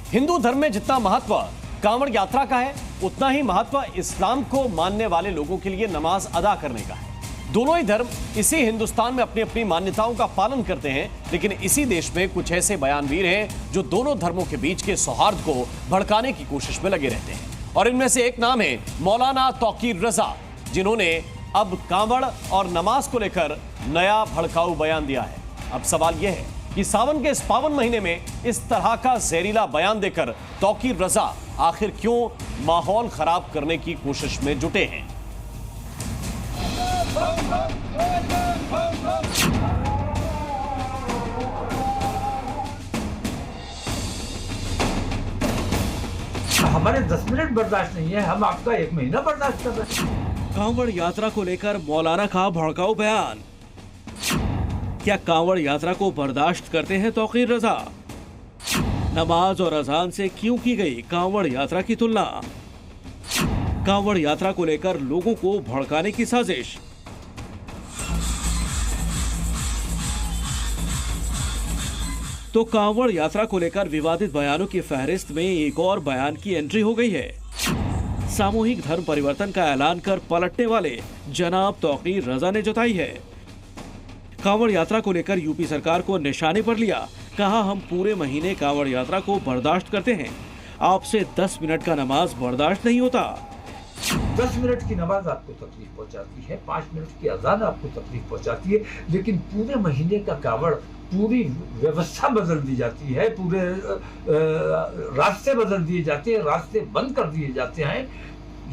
हिंदू धर्म में जितना महत्व कांवड़ यात्रा का है, उतना ही महत्व इस्लाम को मानने वाले लोगों के लिए नमाज अदा करने का है। दोनों ही धर्म इसी हिंदुस्तान में अपनी अपनी मान्यताओं का पालन करते हैं, लेकिन इसी देश में कुछ ऐसे बयानवीर हैं जो दोनों धर्मों के बीच के सौहार्द को भड़काने की कोशिश में लगे रहते हैं। और इनमें से एक नाम है मौलाना तौकीर रजा, जिन्होंने अब कांवड़ और नमाज को लेकर नया भड़काऊ बयान दिया है। अब सवाल यह है कि सावन के इस पावन महीने में इस तरह का जहरीला बयान देकर तौकीर रजा आखिर क्यों माहौल खराब करने की कोशिश में जुटे हैं। हमारे 10 मिनट बर्दाश्त नहीं है, हम आपका 1 महीना बर्दाश्त कर रहे हैं। कांवड़ यात्रा को लेकर मौलाना का भड़काऊ बयान। क्या कांवड़ यात्रा को बर्दाश्त करते हैं तौकीर रजा? नमाज और अजान से क्यों की गई कांवड़ यात्रा की तुलना? कांवड़ यात्रा को लेकर लोगों को भड़काने की साजिश। तो कांवड़ यात्रा को लेकर विवादित बयानों की फहरिस्त में एक और बयान की एंट्री हो गई है। सामूहिक धर्म परिवर्तन का ऐलान कर पलटने वाले जनाब तौकीर रजा ने जताई है। कांवड़ यात्रा को लेकर यूपी सरकार को निशाने पर लिया, कहा हम पूरे महीने कांवड़ यात्रा को बर्दाश्त करते हैं, आपसे 10 मिनट का नमाज बर्दाश्त नहीं होता। 10 मिनट की नमाज आपको तकलीफ पहुंचाती है, 5 मिनट की अजान आपको तकलीफ पहुंचाती है, लेकिन पूरे महीने का कांवड़, पूरी व्यवस्था बदल दी जाती है, पूरे रास्ते बदल दिए जाते हैं, रास्ते बंद कर दिए जाते हैं।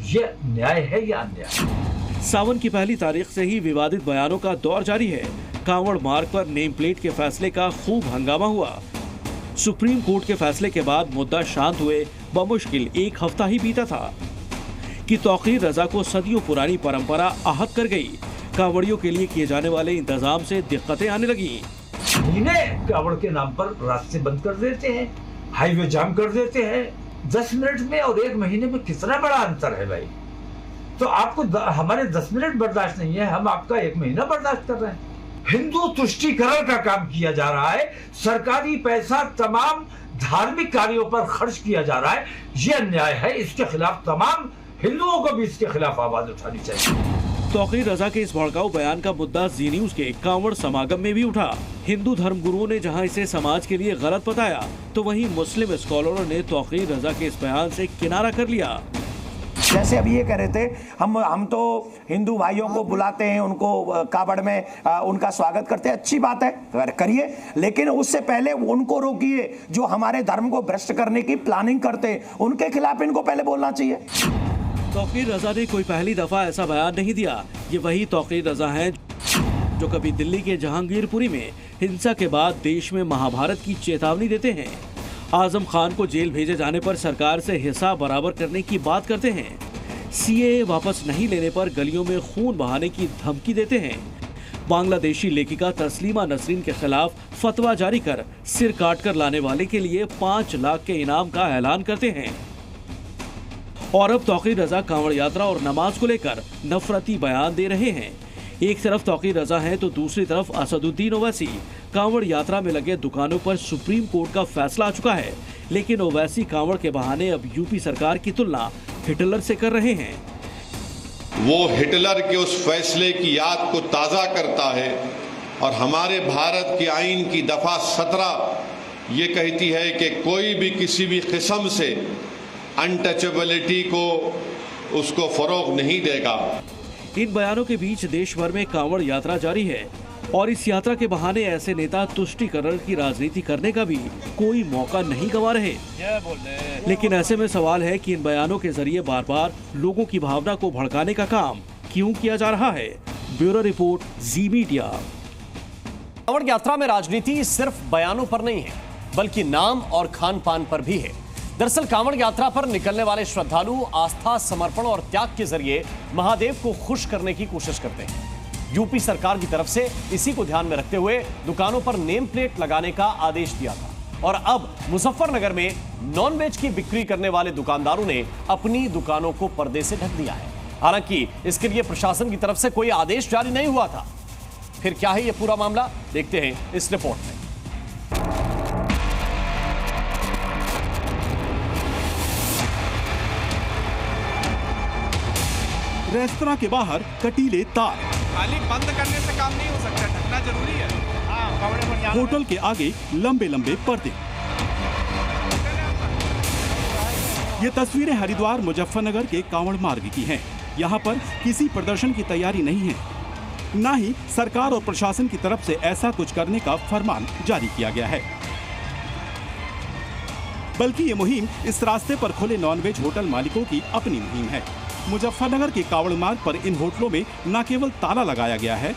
ये न्याय है या अन्याय? सावन की पहली तारीख से ही विवादित बयानों का दौर जारी है। कांवड़ मार्ग पर नेम प्लेट के फैसले का खूब हंगामा हुआ। सुप्रीम कोर्ट के फैसले के बाद मुद्दा शांत हुए बमुश्किल 1 हफ्ता ही बीता था कि तौकीर रजा को सदियों पुरानी परंपरा आहत कर गई। कांवड़ियों के लिए किए जाने वाले इंतजाम से दिक्कतें आने लगी। इन्हें कांवड़ के नाम पर रास्ते बंद कर देते हैं, हाईवे जाम कर देते हैं। 10 मिनट में और 1 महीने में कितना बड़ा अंतर है भाई। तो आपको हमारे 10 मिनट बर्दाश्त नहीं है, हम आपका 1 महीना बर्दाश्त कर रहे हैं। हिंदू तुष्टीकरण का काम किया जा रहा है, सरकारी पैसा तमाम धार्मिक कार्यों पर खर्च किया जा रहा है। ये अन्याय है, इसके खिलाफ तमाम हिंदुओं को भी इसके खिलाफ आवाज उठानी चाहिए। तौकीर रजा के इस भड़काऊ बयान का मुद्दा जी न्यूज के कांवड़ समागम में भी उठा। हिंदू धर्मगुरुओं ने जहां इसे समाज के लिए गलत बताया, तो वहीं मुस्लिम स्कॉलरों ने तौकीर रजा के इस बयान से किनारा कर लिया। जैसे अभी ये कह रहे थे, हम तो हिंदू भाइयों को बुलाते हैं, उनको कावड़ में उनका स्वागत करते हैं, अच्छी बात है, करिए, लेकिन उससे पहले उनको रोकिए जो हमारे धर्म को भ्रष्ट करने की प्लानिंग करते हैं, उनके खिलाफ इनको पहले बोलना चाहिए। तौकीर रजा ने कोई पहली दफा ऐसा बयान नहीं दिया। ये वही तौकीर रजा हैं जो कभी दिल्ली के जहांगीरपुरी में हिंसा के बाद देश में महाभारत की चेतावनी देते हैं, आजम खान को जेल भेजे जाने पर सरकार से हिसाब बराबर करने की बात करते हैं, सीएए वापस नहीं लेने पर गलियों में खून बहाने की धमकी देते हैं, बांग्लादेशी लेखिका तस्लीमा नसरीन के खिलाफ फतवा जारी कर सिर काट कर लाने वाले के लिए 5 लाख के इनाम का ऐलान करते हैं। और अब तौकीर रजा कांवड़ यात्रा और नमाज को लेकर नफरती बयान दे रहे हैं। एक तरफ तौकीर रजा है तो दूसरी तरफ असदुद्दीन ओवैसी। कांवड़ यात्रा में लगे दुकानों पर सुप्रीम कोर्ट का फैसला आ चुका है, लेकिन ओवैसी कांवड़ के बहाने अब यूपी सरकार की तुलना हिटलर से कर रहे हैं। वो हिटलर के उस फैसले की याद को ताज़ा करता है और हमारे भारत के आईन की दफा 17 ये कहती है कि कोई भी किसी भी किस्म से अनटचेबिलिटी को उसको फरोग नहीं देगा। इन बयानों के बीच देश भर में कांवड़ यात्रा जारी है और इस यात्रा के बहाने ऐसे नेता तुष्टीकरण की राजनीति करने का भी कोई मौका नहीं गंवा रहे। लेकिन ऐसे में सवाल है कि इन बयानों के जरिए बार बार लोगों की भावना को भड़काने का काम क्यों किया जा रहा है। ब्यूरो रिपोर्ट, जी मीडिया। कांवड़ यात्रा में राजनीति सिर्फ बयानों पर नहीं है, बल्कि नाम और खान पान पर भी है। दरअसल कांवड़ यात्रा पर निकलने वाले श्रद्धालु आस्था, समर्पण और त्याग के जरिए महादेव को खुश करने की कोशिश करते हैं। यूपी सरकार की तरफ से इसी को ध्यान में रखते हुए दुकानों पर नेम प्लेट लगाने का आदेश दिया था और अब मुजफ्फरनगर में नॉनवेज की बिक्री करने वाले दुकानदारों ने अपनी दुकानों को पर्दे से ढक दिया है। हालांकि इसके लिए प्रशासन की तरफ से कोई आदेश जारी नहीं हुआ था। फिर क्या है यह पूरा मामला, देखते हैं इस रिपोर्ट में। रेस्तरां के बाहर कटीले तार, खाली बंद करने से काम नहीं हो सकता, ढकना जरूरी है। होटल के आगे लंबे लंबे पर्दे। ये तस्वीरें हरिद्वार मुजफ्फरनगर के कांवड़ मार्ग की हैं। यहाँ पर किसी प्रदर्शन की तैयारी नहीं है, न ही सरकार और प्रशासन की तरफ से ऐसा कुछ करने का फरमान जारी किया गया है, बल्कि ये मुहिम इस रास्ते पर खुले नॉनवेज होटल मालिकों की अपनी मुहिम है। मुजफ्फरनगर के कांवड़ मार्ग पर इन होटलों में न केवल ताला लगाया गया है,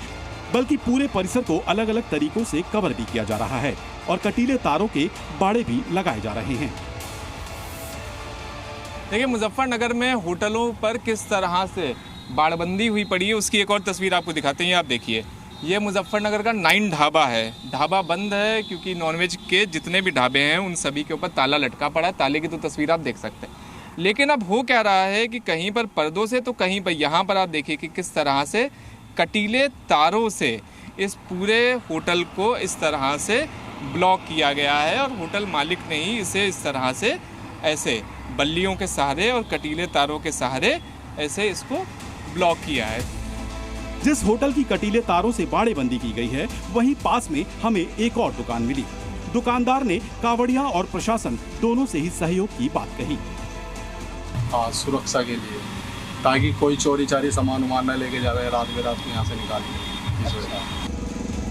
बल्कि पूरे परिसर को अलग अलग तरीकों से कवर भी किया जा रहा है और कटीले तारों के बाड़े भी लगाए जा रहे हैं। देखिए, मुजफ्फरनगर में होटलों पर किस तरह से बाड़बंदी हुई पड़ी है, उसकी एक और तस्वीर आपको दिखाते हैं। आप देखिए, ये मुजफ्फरनगर का 9 ढाबा है। ढाबा बंद है क्योंकि नॉनवेज के जितने भी ढाबे हैं उन सभी के ऊपर ताला लटका पड़ा है। ताले की तो तस्वीर आप देख सकते हैं। लेकिन अब हो क्या रहा है कि कहीं पर पर्दों से तो कहीं पर यहाँ पर आप देखिए कि किस तरह से कटीले तारों से इस पूरे होटल को इस तरह से ब्लॉक किया गया है और होटल मालिक ने ही इसे इस तरह से ऐसे बल्लियों के सहारे और कटीले तारों के सहारे ऐसे इसको ब्लॉक किया है। जिस होटल की कटीले तारों से बाड़ेबंदी की गई है, वहीं पास में हमें एक और दुकान मिली। दुकानदार ने कांवड़िया और प्रशासन दोनों से ही सहयोग की बात कही। हाँ, सुरक्षा के लिए, ताकि कोई चोरी चारी सामान वामान न लेके जावे, रात बेरात यहाँ से निकाले।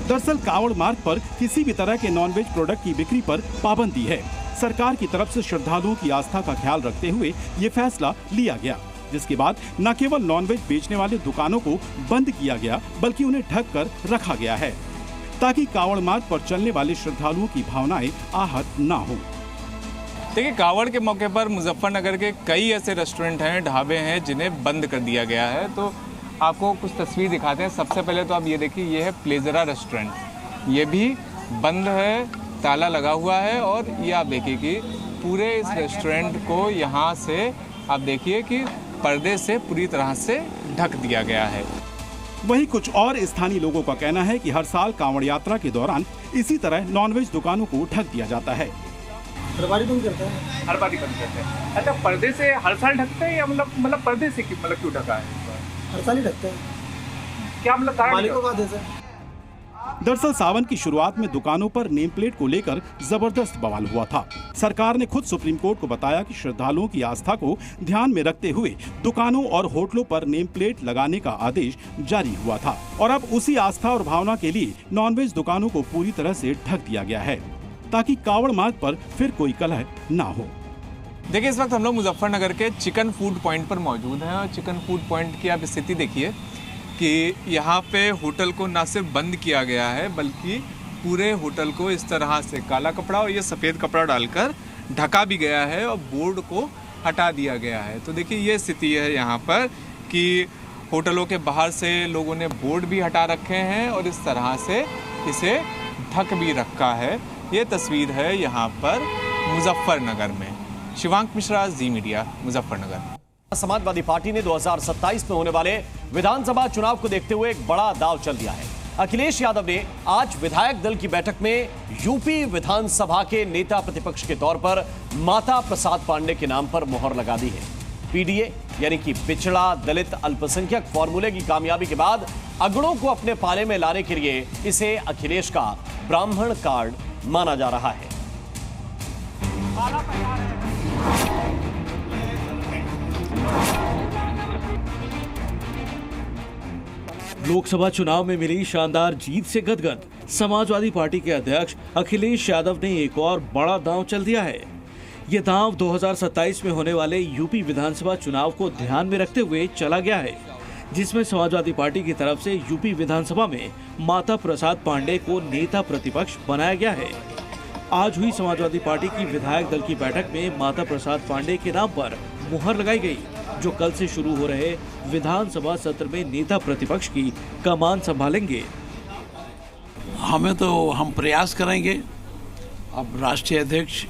दरअसल कांवड़ मार्ग पर किसी भी तरह के नॉनवेज प्रोडक्ट की बिक्री पर पाबंदी है। सरकार की तरफ से श्रद्धालुओं की आस्था का ख्याल रखते हुए ये फैसला लिया गया, जिसके बाद न केवल नॉनवेज बेचने वाले दुकानों को बंद किया गया, बल्कि उन्हें ढक कर रखा गया है, ताकि कांवड़ मार्ग पर चलने वाले श्रद्धालुओं की भावनाएं आहत न हो। देखिए, कांवड़ के मौके पर मुजफ्फरनगर के कई ऐसे रेस्टोरेंट हैं, ढाबे हैं जिन्हें बंद कर दिया गया है। तो आपको कुछ तस्वीर दिखाते हैं। सबसे पहले तो आप ये देखिए, ये है प्लेजरा रेस्टोरेंट, ये भी बंद है, ताला लगा हुआ है। और ये आप देखिए कि पूरे इस रेस्टोरेंट को यहाँ से आप देखिए कि पर्दे से पूरी तरह से ढक दिया गया है। वहीं कुछ और स्थानीय लोगों का कहना है कि हर साल कांवड़ यात्रा के दौरान इसी तरह नॉनवेज दुकानों को ढक दिया जाता है। हर बारी बंद करते हैं। अच्छा, पर्दे से हर साल ढकते हैं या मतलब पर्दे से क्यों ढका है? हर साल ही ढकते हैं। क्या मतलब मालिकों का आदेश है। दरअसल सावन की शुरुआत में दुकानों पर नेम प्लेट को लेकर जबरदस्त बवाल हुआ था। सरकार ने खुद सुप्रीम कोर्ट को बताया कि श्रद्धालुओं की आस्था को ध्यान में रखते हुए दुकानों और होटलों पर नेम प्लेट लगाने का आदेश जारी हुआ था और अब उसी आस्था और भावना के लिए नॉनवेज दुकानों को पूरी तरह से ढक दिया गया है, ताकि कांवड़ मार्ग पर फिर कोई कलह न हो। देखिए, इस वक्त हम लोग मुजफ्फरनगर के चिकन फूड पॉइंट पर मौजूद हैं और चिकन फूड पॉइंट की आप स्थिति देखिए कि यहाँ पे होटल को ना सिर्फ बंद किया गया है, बल्कि पूरे होटल को इस तरह से काला कपड़ा और ये सफ़ेद कपड़ा डालकर ढका भी गया है और बोर्ड को हटा दिया गया है। तो देखिए, ये स्थिति है यहाँ पर कि होटलों के बाहर से लोगों ने बोर्ड भी हटा रखे हैं और इस तरह से इसे ढक भी रखा है। ये तस्वीर है यहाँ पर मुजफ्फरनगर में। शिवांक मिश्रा, जी मीडिया, मुजफ्फरनगर। समाजवादी पार्टी ने 2027 में होने वाले विधानसभा चुनाव को देखते हुए एक बड़ा दांव चल दिया है। अखिलेश यादव ने आज विधायक दल की बैठक में यूपी विधानसभा के नेता प्रतिपक्ष के तौर पर माता प्रसाद पांडे के नाम पर मोहर लगा दी है। पीडीए यानी कि पिछड़ा दलित अल्पसंख्यक फॉर्मूले की कामयाबी के बाद अगड़ों को अपने पाले में लाने के लिए इसे अखिलेश का ब्राह्मण कार्ड माना जा रहा है। लोकसभा चुनाव में मिली शानदार जीत से गदगद समाजवादी पार्टी के अध्यक्ष अखिलेश यादव ने एक और बड़ा दांव चल दिया है। ये दांव 2027 में होने वाले यूपी विधानसभा चुनाव को ध्यान में रखते हुए चला गया है, जिसमें समाजवादी पार्टी की तरफ से यूपी विधानसभा में माता प्रसाद पांडे को नेता प्रतिपक्ष बनाया गया है। आज हुई समाजवादी पार्टी की विधायक दल की बैठक में माता प्रसाद पांडे के नाम पर मुहर लगाई गई, जो कल से शुरू हो रहे विधानसभा सत्र में नेता प्रतिपक्ष की कमान संभालेंगे। हम प्रयास करेंगे। अब राष्ट्रीय अध्यक्ष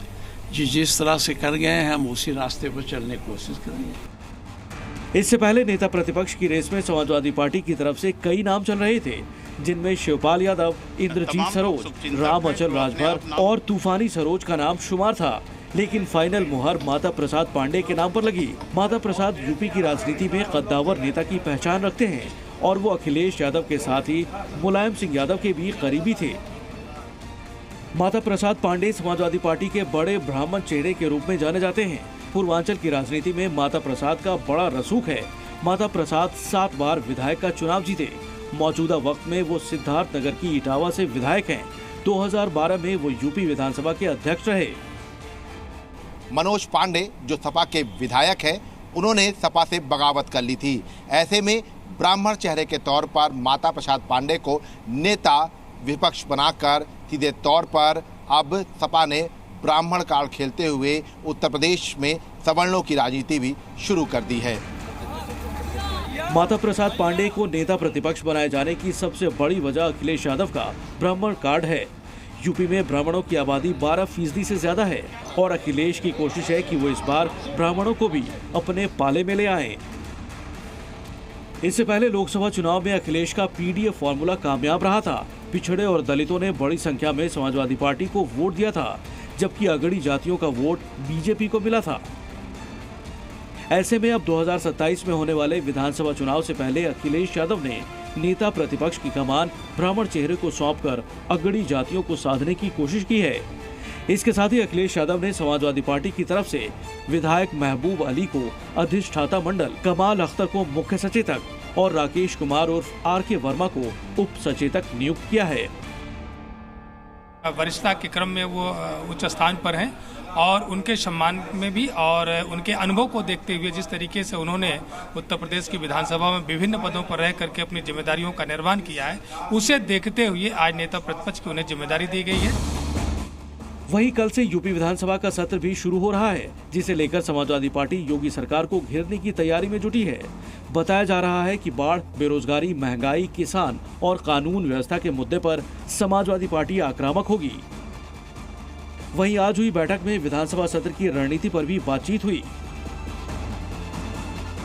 जिस तरह से कर गए हैं, हम उसी रास्ते पर चलने की कोशिश करेंगे। इससे पहले नेता प्रतिपक्ष की रेस में समाजवादी पार्टी की तरफ से कई नाम चल रहे थे, जिनमें शिवपाल यादव, इंद्रजीत सरोज, राम अचल राजभर और तूफानी सरोज का नाम शुमार था। लेकिन फाइनल मुहर माता प्रसाद पांडे के नाम पर लगी। माता प्रसाद यूपी की राजनीति में कद्दावर नेता की पहचान रखते हैं और वो अखिलेश यादव के साथ ही मुलायम सिंह यादव के भी करीबी थे। माता प्रसाद पांडे समाजवादी पार्टी के बड़े ब्राह्मण चेहरे के रूप में जाने जाते हैं। पूर्वांचल की राजनीति में माता प्रसाद का बड़ा रसूख है। माता प्रसाद 7 बार विधायक का चुनाव जीते। मौजूदा वक्त में वो सिद्धार्थ नगर की इटावा से विधायक हैं। 2012 में वो यूपी विधानसभा के अध्यक्ष रहे। मनोज पांडे जो सपा के विधायक है, उन्होंने सपा से बगावत कर ली थी। ऐसे में ब्राह्मण चेहरे के तौर पर माता प्रसाद पांडे को नेता विपक्ष बनाकर सीधे तौर पर अब सपा ने ब्राह्मण कार्ड खेलते हुए उत्तर प्रदेश में सवर्णों की राजनीति भी शुरू कर दी है। माता प्रसाद पांडे को नेता प्रतिपक्ष बनाए जाने की सबसे बड़ी वजह अखिलेश यादव का ब्राह्मण कार्ड है। यूपी में ब्राह्मणों की आबादी 12% से ज्यादा है और अखिलेश की कोशिश है कि वो इस बार ब्राह्मणों को भी अपने पाले में ले आएं। इससे पहले लोकसभा चुनाव में अखिलेश का पीडीएफ फॉर्मूला कामयाब रहा था। पिछड़े और दलितों ने बड़ी संख्या में समाजवादी पार्टी को वोट दिया था, जबकि अगड़ी जातियों का वोट बीजेपी को मिला था। ऐसे में अब 2027 में होने वाले विधानसभा चुनाव से पहले अखिलेश यादव ने नेता प्रतिपक्ष की कमान ब्राह्मण चेहरे को सौंपकर अगड़ी जातियों को साधने की कोशिश की है। इसके साथ ही अखिलेश यादव ने समाजवादी पार्टी की तरफ से विधायक महबूब अली को अधिष्ठाता मंडल, कमाल अख्तर को मुख्य सचेतक और राकेश कुमार उर्फ आर.के. वर्मा को उप सचेतक नियुक्त किया है। वरिष्ठता के क्रम में वो उच्च स्थान पर हैं और उनके सम्मान में भी और उनके अनुभव को देखते हुए जिस तरीके से उन्होंने उत्तर प्रदेश की विधानसभा में विभिन्न पदों पर रह करके अपनी जिम्मेदारियों का निर्वहन किया है, उसे देखते हुए आज नेता प्रतिपक्ष की उन्हें जिम्मेदारी दी गई है। वहीं कल से यूपी विधानसभा का सत्र भी शुरू हो रहा है, जिसे लेकर समाजवादी पार्टी योगी सरकार को घेरने की तैयारी में जुटी है। बताया जा रहा है कि बाढ़, बेरोजगारी, महंगाई, किसान और कानून व्यवस्था के मुद्दे पर समाजवादी पार्टी आक्रामक होगी। वहीं आज हुई बैठक में विधानसभा सत्र की रणनीति पर भी बातचीत हुई।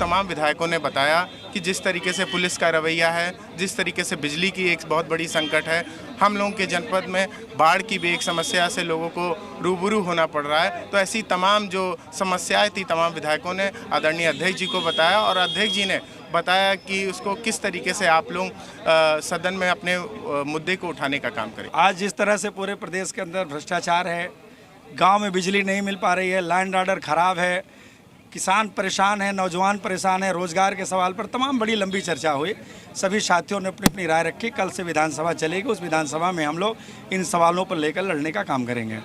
तमाम विधायकों ने बताया कि जिस तरीके से पुलिस का रवैया है, जिस तरीके से बिजली की एक बहुत बड़ी संकट है, हम लोगों के जनपद में बाढ़ की भी एक समस्या से लोगों को रूबरू होना पड़ रहा है। तो ऐसी तमाम जो समस्याएं थी, तमाम विधायकों ने आदरणीय अध्यक्ष जी को बताया और अध्यक्ष जी ने बताया कि उसको किस तरीके से आप लोग सदन में अपने मुद्दे को उठाने का काम करें। आज जिस तरह से पूरे प्रदेश के अंदर भ्रष्टाचार है, गाँव में बिजली नहीं मिल पा रही है, लैंड ऑर्डर खराब है, किसान परेशान है, नौजवान परेशान है, रोजगार के सवाल पर तमाम बड़ी लंबी चर्चा हुई। सभी साथियों ने अपनी अपनी राय रखी। कल से विधानसभा चलेगी, उस विधानसभा में हम लोग इन सवालों पर लेकर लड़ने का काम करेंगे।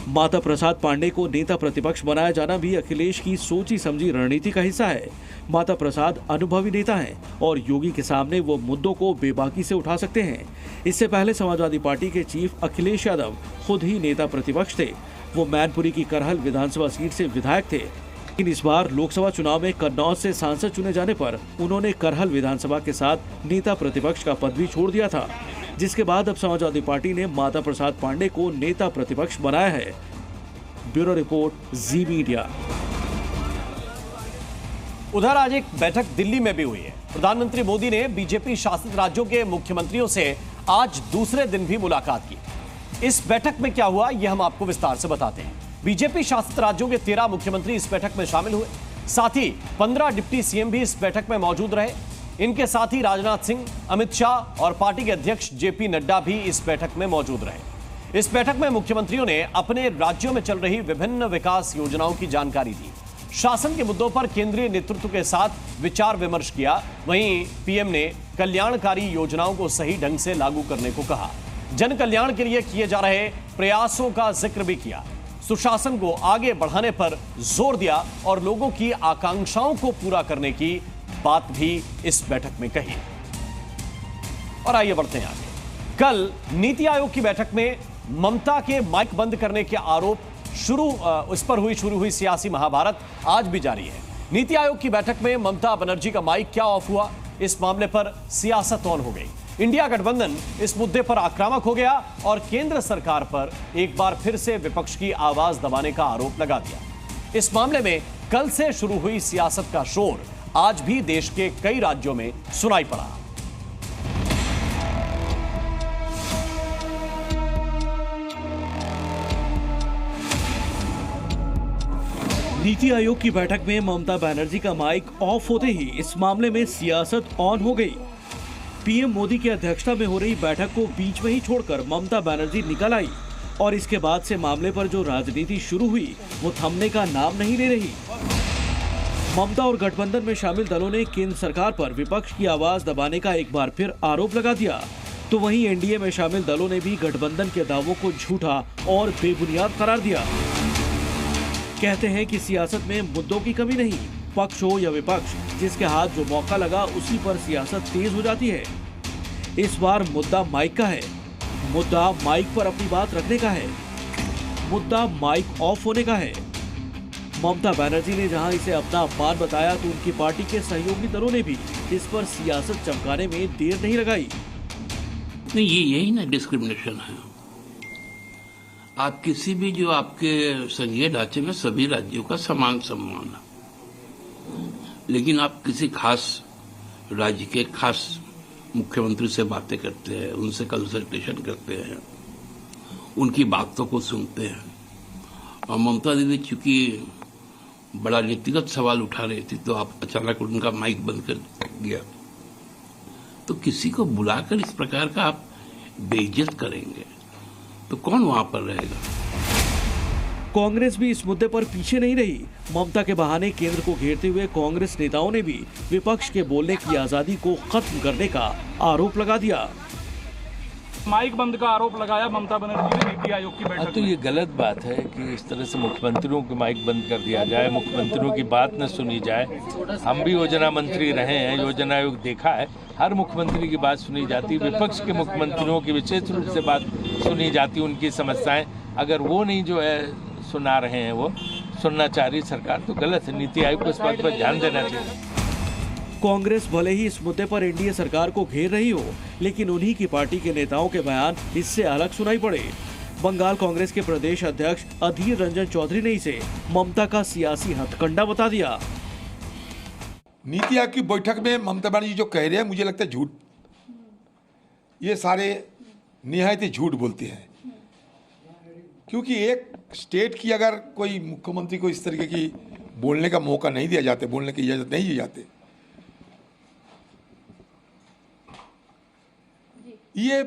माता प्रसाद पांडे को नेता प्रतिपक्ष बनाया जाना भी अखिलेश की सोची समझी रणनीति का हिस्सा है। माता प्रसाद अनुभवी नेता हैं और योगी के सामने वो मुद्दों को बेबाकी से उठा सकते हैं। इससे पहले समाजवादी पार्टी के चीफ अखिलेश यादव खुद ही नेता प्रतिपक्ष थे। वो मैनपुरी की करहल विधानसभा सीट से विधायक थे, लेकिन इस बार लोकसभा चुनाव में कन्नौज से सांसद चुने जाने पर उन्होंने करहल विधानसभा के साथ नेता प्रतिपक्ष का पद भी छोड़ दिया था, जिसके बाद अब समाजवादी पार्टी ने माता प्रसाद पांडे को नेता प्रतिपक्ष बनाया है। ब्यूरो रिपोर्ट, जी मीडिया। उधर आज एक बैठक दिल्ली में भी हुई है। प्रधानमंत्री मोदी ने बीजेपी शासित राज्यों के मुख्यमंत्रियों से आज दूसरे दिन भी मुलाकात की। इस बैठक में क्या हुआ, यह हम आपको विस्तार से बताते हैं। बीजेपी शासित राज्यों के 13 मुख्यमंत्री इस बैठक में शामिल हुए। साथ ही 15 डिप्टी सीएम भी इस बैठक में मौजूद रहे। इनके साथ ही राजनाथ सिंह, अमित शाह और पार्टी के अध्यक्ष जेपी नड्डा भी इस बैठक में मौजूद रहे। इस बैठक में मुख्यमंत्रियों ने अपने राज्यों में चल रही विभिन्न विकास योजनाओं की जानकारी दी। शासन के मुद्दों पर केंद्रीय नेतृत्व के साथ विचार विमर्श किया। वहीं पीएम ने कल्याणकारी योजनाओं को सही ढंग से लागू करने को कहा। जन कल्याण के लिए किए जा रहे प्रयासों का जिक्र भी किया। सुशासन को आगे बढ़ाने पर जोर दिया और लोगों की आकांक्षाओं को पूरा करने की बात भी इस बैठक में कही। और आइए बढ़ते हैं आगे। कल नीति आयोग की बैठक में ममता के माइक बंद करने के आरोप उस पर शुरू हुई सियासी महाभारत आज भी जारी है। नीति आयोग की बैठक में ममता बनर्जी का माइक क्या ऑफ हुआ, इस मामले पर सियासत ऑन हो गई। इंडिया गठबंधन इस मुद्दे पर आक्रामक हो गया और केंद्र सरकार पर एक बार फिर से विपक्ष की आवाज दबाने का आरोप लगा दिया। इस मामले में कल से शुरू हुई सियासत का शोर आज भी देश के कई राज्यों में सुनाई पड़ा। नीति आयोग की बैठक में ममता बनर्जी का माइक ऑफ होते ही इस मामले में सियासत ऑन हो गई। पीएम मोदी की अध्यक्षता में हो रही बैठक को बीच में ही छोड़कर ममता बनर्जी निकल आई और इसके बाद से मामले पर जो राजनीति शुरू हुई वो थमने का नाम नहीं ले रही। ममता और गठबंधन में शामिल दलों ने केंद्र सरकार पर विपक्ष की आवाज दबाने का एक बार फिर आरोप लगा दिया, तो वहीं एनडीए में शामिल दलों ने भी गठबंधन के दावों को झूठा और बेबुनियाद करार दिया। कहते हैं कि सियासत में मुद्दों की कमी नहीं, पक्ष हो या विपक्ष, जिसके हाथ जो मौका लगा उसी पर सियासत तेज हो जाती है। इस बार मुद्दा माइक का है, मुद्दा माइक पर अपनी बात रखने का है, मुद्दा माइक ऑफ होने का है। ममता बनर्जी ने जहां इसे अपना अपमान बताया तो उनकी पार्टी के सहयोगी दलों ने भी इस पर सियासत चमकाने में देर नहीं लगाई। नहीं, यही ना डिस्क्रिमिनेशन है। आप किसी भी जो आपके संघीय ढांचे में सभी राज्यों का समान सम्मान है, लेकिन आप किसी खास राज्य के खास मुख्यमंत्री से बातें करते हैं, उनसे कंसल्टेशन करते हैं, उनकी बातों को सुनते हैं। और ममता दीदी चूंकि बड़ा व्यक्तिगत सवाल उठा रही थी तो आप अचानक उनका माइक बंद कर दिया, तो किसी को बुलाकर इस प्रकार का आप बेइज्जत करेंगे तो कौन वहां पर रहेगा। कांग्रेस भी इस मुद्दे पर पीछे नहीं रही। ममता के बहाने केंद्र को घेरते हुए कांग्रेस नेताओं ने भी विपक्ष के बोलने की आजादी को खत्म करने का आरोप लगा दिया। माइक बंद का आरोप लगाया ममता बनर्जी ने नीति आयोग की बैठक। तो ये गलत बात है कि इस तरह से मुख्यमंत्रियों के माइक बंद कर दिया जाए, मुख्यमंत्रियों की बात न सुनी जाए। हम भी योजना मंत्री रहे हैं, योजना आयोग देखा है, हर मुख्यमंत्री की बात सुनी जाती, विपक्ष के मुख्यमंत्रियों की विशेष रूप से बात सुनी जाती, उनकी समस्याएं अगर वो नहीं जो है सुना रहे हैं, वो सुनना चाह रही सरकार, तो गलत है। नीति आयोग को इस बात पर ध्यान देना चाहिए। कांग्रेस भले ही इस मुद्दे पर एनडीए सरकार को घेर रही हो, लेकिन उन्हीं की पार्टी के नेताओं के बयान इससे अलग सुनाई पड़े। बंगाल कांग्रेस के प्रदेश अध्यक्ष अधीर रंजन चौधरी ने इसे ममता का सियासी हथकंडा बता दिया। नीति आयोग की बैठक में ममता बनर्जी जो कह रहे हैं, मुझे लगता है झूठ, ये सारे निहायत झूठ बोलते हैं। क्योंकि एक स्टेट की अगर कोई मुख्यमंत्री को इस तरीके की बोलने का मौका नहीं दिया जाता, बोलने की इजाजत नहीं दी जाती, ये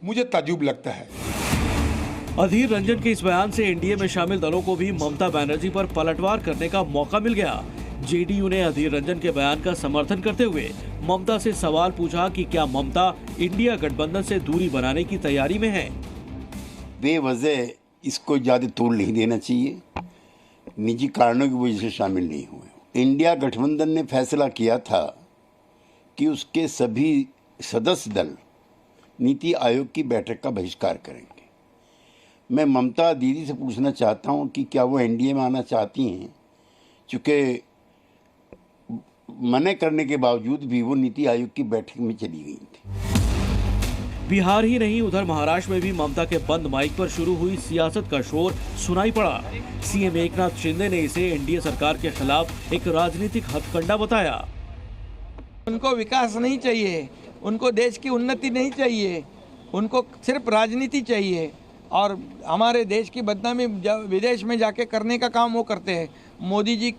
मुझे ताज्जुब लगता है। अधीर रंजन के इस बयान से एनडीए में शामिल दलों को भी ममता बनर्जी पर पलटवार करने का मौका मिल गया। जेडीयू ने अधीर रंजन के बयान का समर्थन करते हुए ममता से सवाल पूछा कि क्या ममता इंडिया गठबंधन से दूरी बनाने की तैयारी में है। बेवजह इसको ज्यादा तोड़ नहीं देना चाहिए, निजी कारणों की वजह से शामिल नहीं हुए। इंडिया गठबंधन ने फैसला किया था कि उसके सभी सदस्य दल नीति आयोग की बैठक का बहिष्कार करेंगे। मैं ममता दीदी से पूछना चाहता हूं कि क्या वो एनडीए में आना चाहती हैं, चूँकि मना करने के बावजूद भी वो नीति आयोग की बैठक में चली गई थी। बिहार ही नहीं, उधर महाराष्ट्र में भी ममता के बंद माइक पर शुरू हुई सियासत का शोर सुनाई पड़ा। सीएम एकनाथ शिंदे ने इसे एनडीए सरकार के खिलाफ एक राजनीतिक हथकंडा बताया। उनको विकास नहीं चाहिए, उनको देश की उन्नति नहीं चाहिए, उनको सिर्फ राजनीति चाहिए और हमारे देश की बदनामी विदेश में जाके करने का काम वो करते हैं। मोदी जी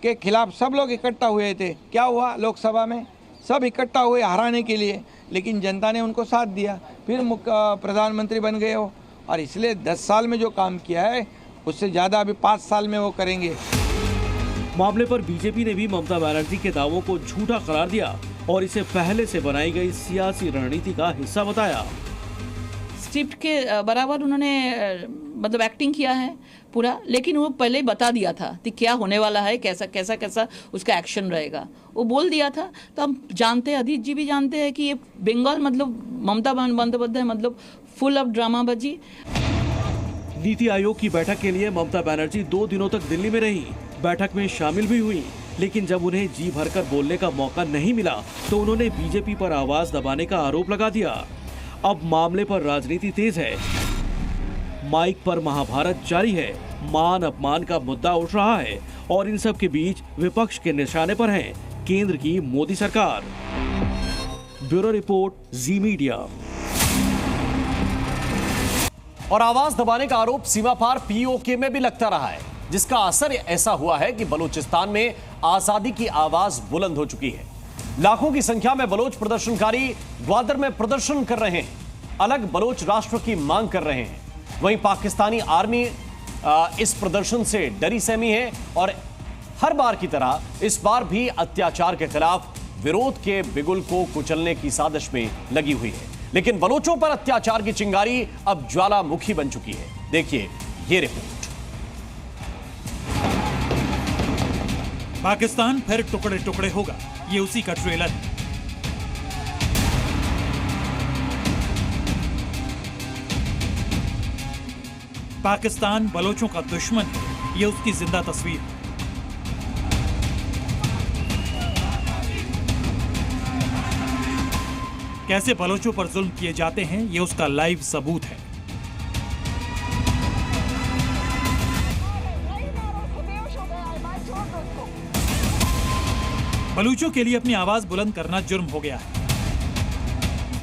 के खिलाफ सब लोग इकट्ठा हुए थे, क्या हुआ लोकसभा में, सब इकट्ठा हुए हराने के लिए, लेकिन जनता ने उनको साथ दिया, फिर प्रधानमंत्री बन गए हो। और इसलिए 10 साल में जो काम किया है उससे ज़्यादा अभी 5 साल में वो करेंगे। मामले पर बीजेपी ने भी ममता बनर्जी के दावों को झूठा करार दिया और इसे पहले से बनाई गई सियासी रणनीति का हिस्सा बताया। स्क्रिप्ट के बराबर उन्होंने मतलब एक्टिंग किया है पूरा, लेकिन वो पहले ही बता दिया था कि क्या होने वाला है, कैसा कैसा कैसा उसका एक्शन रहेगा, वो बोल दिया था। तो हम जानते हैं, अधीर जी भी जानते हैं कि ये बंगाल मतलब ममता बंदोपाध्याय मतलब फुल ऑफ ड्रामाबाजी। नीति आयोग की बैठक के लिए ममता बनर्जी 2 दिनों तक दिल्ली में रही, बैठक में शामिल भी हुई, लेकिन जब उन्हें जी भरकर बोलने का मौका नहीं मिला तो उन्होंने बीजेपी पर आवाज दबाने का आरोप लगा दिया। अब मामले पर राजनीति तेज है, माइक पर महाभारत जारी है, मान अपमान का मुद्दा उठ रहा है और इन सब के बीच विपक्ष के निशाने पर है केंद्र की मोदी सरकार। ब्यूरो रिपोर्ट, जी मीडिया। और आवाज दबाने का आरोप सीमा पार पीओके में भी लगता रहा है, जिसका असर ऐसा हुआ है कि बलूचिस्तान में आजादी की आवाज बुलंद हो चुकी है। लाखों की संख्या में बलोच प्रदर्शनकारी ग्वादर में प्रदर्शन कर रहे हैं, अलग बलोच राष्ट्र की मांग कर रहे हैं। वहीं पाकिस्तानी आर्मी इस प्रदर्शन से डरी सहमी है और हर बार की तरह इस बार भी अत्याचार के खिलाफ विरोध के बिगुल को कुचलने की साजिश में लगी हुई है। लेकिन बलोचों पर अत्याचार की चिंगारी अब ज्वालामुखी बन चुकी है। देखिए ये रिपोर्ट। पाकिस्तान फिर टुकड़े टुकड़े होगा, ये उसी का ट्रेलर है। पाकिस्तान बलोचों का दुश्मन है, ये उसकी जिंदा तस्वीर है। कैसे बलोचों पर जुल्म किए जाते हैं, ये उसका लाइव सबूत है। बलूचों के लिए अपनी आवाज बुलंद करना जुर्म हो गया है।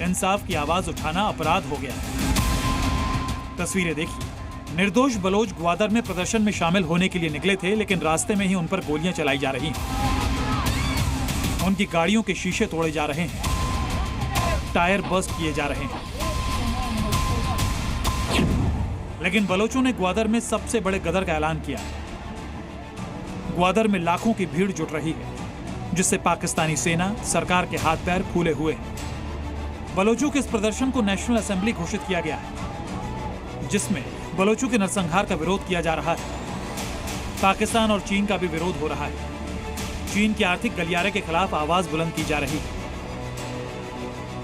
इंसाफ की आवाज उठाना अपराध हो गया है। तस्वीरें देखिए, निर्दोष बलोच ग्वादर में प्रदर्शन में शामिल होने के लिए निकले थे, लेकिन रास्ते में ही उन पर गोलियां चलाई जा रही हैं। उनकी गाड़ियों के शीशे तोड़े जा रहे हैं, टायर बस्ट किए जा रहे हैं। लेकिन बलोचों ने ग्वादर में सबसे बड़े गदर का ऐलान किया। ग्वादर में लाखों की भीड़ जुट रही है, जिससे पाकिस्तानी सेना, सरकार के हाथ पैर फूले हुए हैं। बलोचों के इस प्रदर्शन को नेशनल असेंबली घोषित किया गया है, जिसमें बलोचों के नरसंहार का विरोध किया जा रहा है। पाकिस्तान और चीन का भी विरोध हो रहा है। चीन के आर्थिक गलियारे के खिलाफ आवाज बुलंद की जा रही है।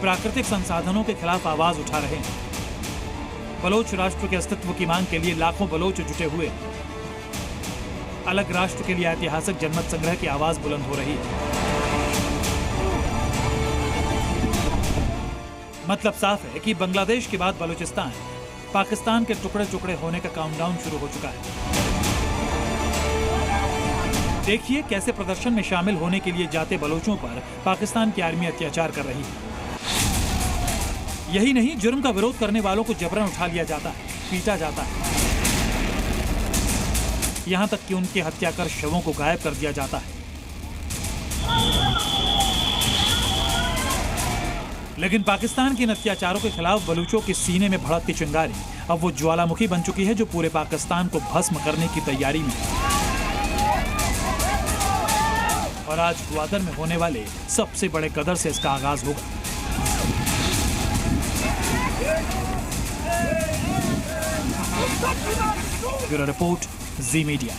प्राकृतिक संसाधनों के खिलाफ आवाज उठा रहे हैं। बलोच राष्ट्र के अस्तित्व की मांग के लिए लाखों बलोच जुटे हुए हैं। अलग राष्ट्र के लिए ऐतिहासिक जनमत संग्रह की आवाज बुलंद हो रही है। मतलब साफ है कि बांग्लादेश के बाद बलूचिस्तान पाकिस्तान के टुकड़े टुकड़े होने का काउंटडाउन शुरू हो चुका है। देखिए कैसे प्रदर्शन में शामिल होने के लिए जाते बलोचों पर पाकिस्तान की आर्मी अत्याचार कर रही है। यही नहीं, जुर्म का विरोध करने वालों को जबरन उठा लिया जाता है, पीटा जाता है, यहां तक कि उनकी हत्या कर शवों को गायब कर दिया जाता है। लेकिन पाकिस्तान के इन अत्याचारों के खिलाफ बलूचों के सीने में भड़कती चिंगारी अब वो ज्वालामुखी बन चुकी है, जो पूरे पाकिस्तान को भस्म करने की तैयारी में है। और आज ग्वादर में होने वाले सबसे बड़े गदर से इसका आगाज होगा। ब्यूरो रिपोर्ट, जी मीडिया।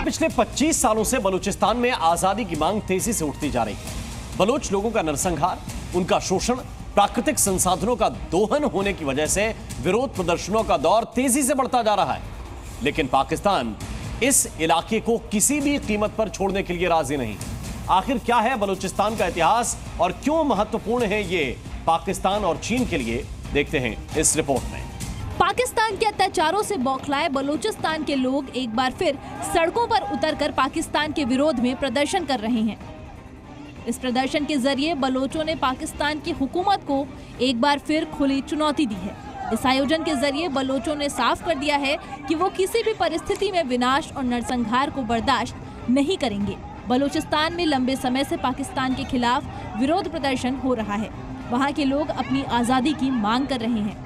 पिछले 25 सालों से बलूचिस्तान में आजादी की मांग तेजी से उठती जा रही है। बलोच लोगों का नरसंहार, उनका शोषण, प्राकृतिक संसाधनों का दोहन होने की वजह से विरोध प्रदर्शनों का दौर तेजी से बढ़ता जा रहा है। लेकिन पाकिस्तान इस इलाके को किसी भी कीमत पर छोड़ने के लिए राजी नहीं। आखिर क्या है बलूचिस्तान का इतिहास और क्यों महत्वपूर्ण है ये पाकिस्तान और चीन के लिए, देखते हैं इस रिपोर्ट में। पाकिस्तान के अत्याचारों से बौखलाए बलूचिस्तान के लोग एक बार फिर सड़कों पर उतरकर पाकिस्तान के विरोध में प्रदर्शन कर रहे हैं। इस प्रदर्शन के जरिए बलोचों ने पाकिस्तान की हुकूमत को एक बार फिर खुली चुनौती दी है। इस आयोजन के जरिए बलोचों ने साफ कर दिया है कि वो किसी भी परिस्थिति में विनाश और नरसंहार को बर्दाश्त नहीं करेंगे। बलूचिस्तान में लंबे समय से पाकिस्तान के खिलाफ विरोध प्रदर्शन हो रहा है। वहाँ के लोग अपनी आज़ादी की मांग कर रहे हैं।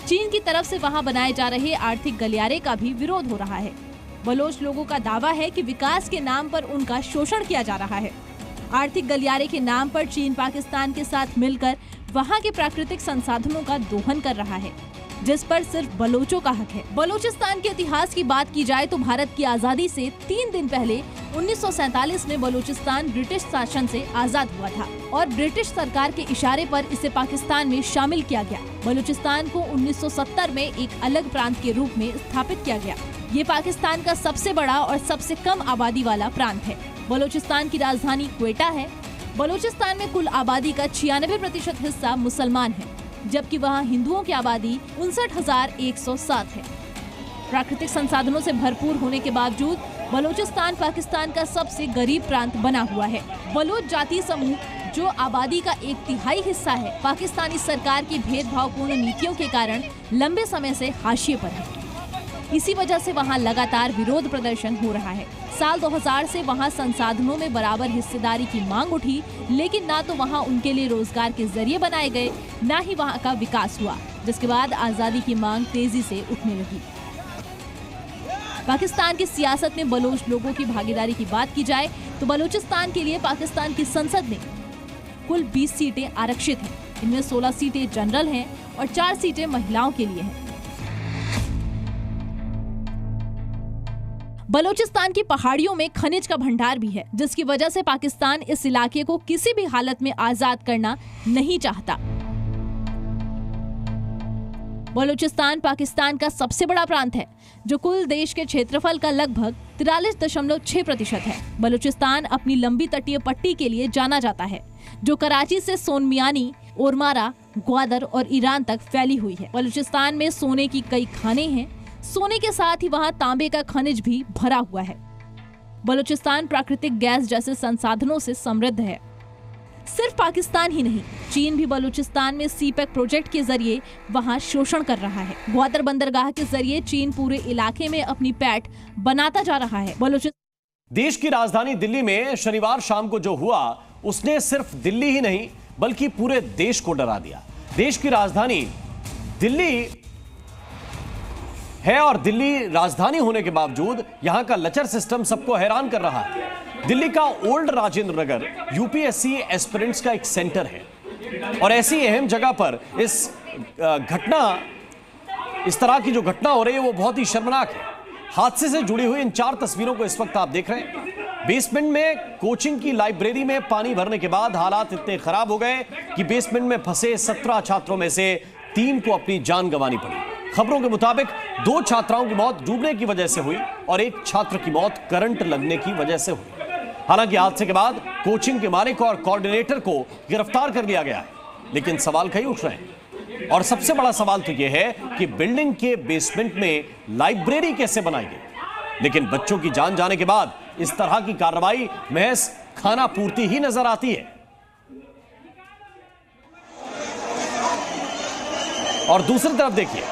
चीन की तरफ से वहाँ बनाए जा रहे आर्थिक गलियारे का भी विरोध हो रहा है। बलोच लोगों का दावा है कि विकास के नाम पर उनका शोषण किया जा रहा है। आर्थिक गलियारे के नाम पर चीन पाकिस्तान के साथ मिलकर वहाँ के प्राकृतिक संसाधनों का दोहन कर रहा है, जिस पर सिर्फ बलोचों का हक है। बलूचिस्तान के इतिहास की बात की जाए तो भारत की आजादी से 3 दिन पहले 1947 में बलूचिस्तान ब्रिटिश शासन से आजाद हुआ था और ब्रिटिश सरकार के इशारे पर इसे पाकिस्तान में शामिल किया गया। बलूचिस्तान को 1970 में एक अलग प्रांत के रूप में स्थापित किया गया। ये पाकिस्तान का सबसे बड़ा और सबसे कम आबादी वाला प्रांत है। बलूचिस्तान की राजधानी क्वेटा है। बलूचिस्तान में कुल आबादी का 96% हिस्सा मुसलमान है, जबकि वहाँ हिंदुओं की आबादी 59,107 है। प्राकृतिक संसाधनों से भरपूर होने के बावजूद बलूचिस्तान पाकिस्तान का सबसे गरीब प्रांत बना हुआ है। बलोच जाति समूह जो आबादी का 1/3 हिस्सा है, पाकिस्तानी सरकार की भेदभावपूर्ण नीतियों के कारण लंबे समय से हाशिए पर है। इसी वजह से वहां लगातार विरोध प्रदर्शन हो रहा है। साल 2000 से वहां संसाधनों में बराबर हिस्सेदारी की मांग उठी, लेकिन ना तो वहां उनके लिए रोजगार के जरिए बनाए गए, ना ही वहां का विकास हुआ, जिसके बाद आजादी की मांग तेजी से उठने लगी। पाकिस्तान की सियासत में बलोच लोगों की भागीदारी की बात की जाए तो बलूचिस्तान के लिए पाकिस्तान की संसद में कुल 20 सीटें आरक्षित हैं। इनमें 16 सीटें जनरल हैं और 4 सीटें महिलाओं के लिए हैं। बलूचिस्तान की पहाड़ियों में खनिज का भंडार भी है, जिसकी वजह से पाकिस्तान इस इलाके को किसी भी हालत में आजाद करना नहीं चाहता। बलूचिस्तान पाकिस्तान का सबसे बड़ा प्रांत है, जो कुल देश के क्षेत्रफल का लगभग 43.6% है। बलूचिस्तान अपनी लंबी तटीय पट्टी के लिए जाना जाता है, जो कराची से सोनमियानी, ओरमारा, ग्वादर और ईरान तक फैली हुई है। बलूचिस्तान में सोने की कई खानें हैं। सोने के साथ ही वहां तांबे का खनिज भी भरा हुआ है। बलूचिस्तान प्राकृतिक गैस जैसे संसाधनों से समृद्ध है। सिर्फ पाकिस्तान ही नहीं, चीन भी बलूचिस्तान में सीपेक प्रोजेक्ट के जरिए वहां शोषण कर रहा है। ग्वादर बंदरगाह के जरिए चीन पूरे इलाके में अपनी पैठ बनाता जा रहा है। देश की राजधानी दिल्ली में शनिवार शाम को जो हुआ, उसने सिर्फ दिल्ली ही नहीं बल्कि पूरे देश को डरा दिया। देश की राजधानी दिल्ली है और दिल्ली राजधानी होने के बावजूद यहां का लचर सिस्टम सबको हैरान कर रहा है। दिल्ली का old Rajendra Nagar UPSC aspirants का एक सेंटर है और ऐसी अहम जगह पर इस तरह की जो घटना हो रही है वो बहुत ही शर्मनाक है। हादसे से जुड़ी हुई इन 4 तस्वीरों को इस वक्त आप देख रहे हैं। बेसमेंट में कोचिंग की लाइब्रेरी में पानी भरने के बाद हालात इतने खराब हो गए कि बेसमेंट में फंसे 17 छात्रों में से 3 को अपनी जान गंवानी पड़ी। खबरों के मुताबिक 2 छात्राओं की मौत डूबने की वजह से हुई और 1 छात्र की मौत करंट लगने की वजह से हुई। हालांकि हादसे के बाद कोचिंग के मालिक और कोऑर्डिनेटर को गिरफ्तार कर लिया गया है, लेकिन सवाल कई उठ रहे हैं और सबसे बड़ा सवाल तो यह है कि बिल्डिंग के बेसमेंट में लाइब्रेरी कैसे बनाई गई। लेकिन बच्चों की जान जाने के बाद इस तरह की कार्रवाई महज खाना पूर्ति ही नजर आती है। और दूसरी तरफ देखिए,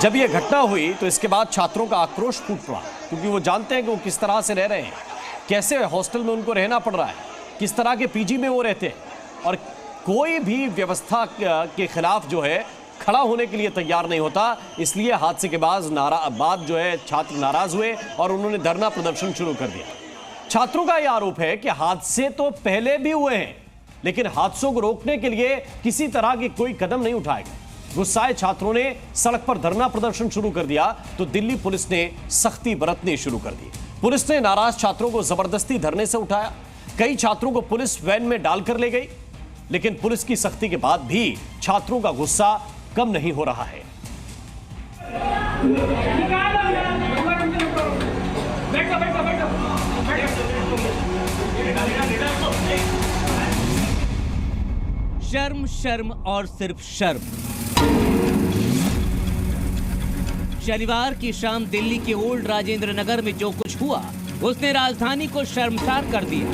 जब यह घटना हुई तो इसके बाद छात्रों का आक्रोश फूट पड़ा, क्योंकि वो जानते हैं कि वो किस तरह से रह रहे हैं, कैसे हॉस्टल में उनको रहना पड़ रहा है, किस तरह के पीजी में वो रहते हैं और कोई भी व्यवस्था के खिलाफ जो है खड़ा होने के लिए तैयार नहीं होता। इसलिए हादसे के बाद जो है छात्र नाराज हुए और उन्होंने धरना प्रदर्शन शुरू कर दिया। छात्रों का यह आरोप है कि हादसे तो पहले भी हुए हैं, लेकिन हादसों को रोकने के लिए किसी तरह के कोई कदम नहीं उठाए गए। गुस्साए छात्रों ने सड़क पर धरना प्रदर्शन शुरू कर दिया तो दिल्ली पुलिस ने सख्ती बरतनी शुरू कर दी। पुलिस ने नाराज छात्रों को जबरदस्ती धरने से उठाया। कई छात्रों को पुलिस वैन में डालकर ले गई, लेकिन पुलिस की सख्ती के बाद भी छात्रों का गुस्सा कम नहीं हो रहा है। शर्म, शर्म और सिर्फ शर्म। शनिवार की शाम दिल्ली के ओल्ड राजेंद्र नगर में जो कुछ हुआ, उसने राजधानी को शर्मसार कर दिया।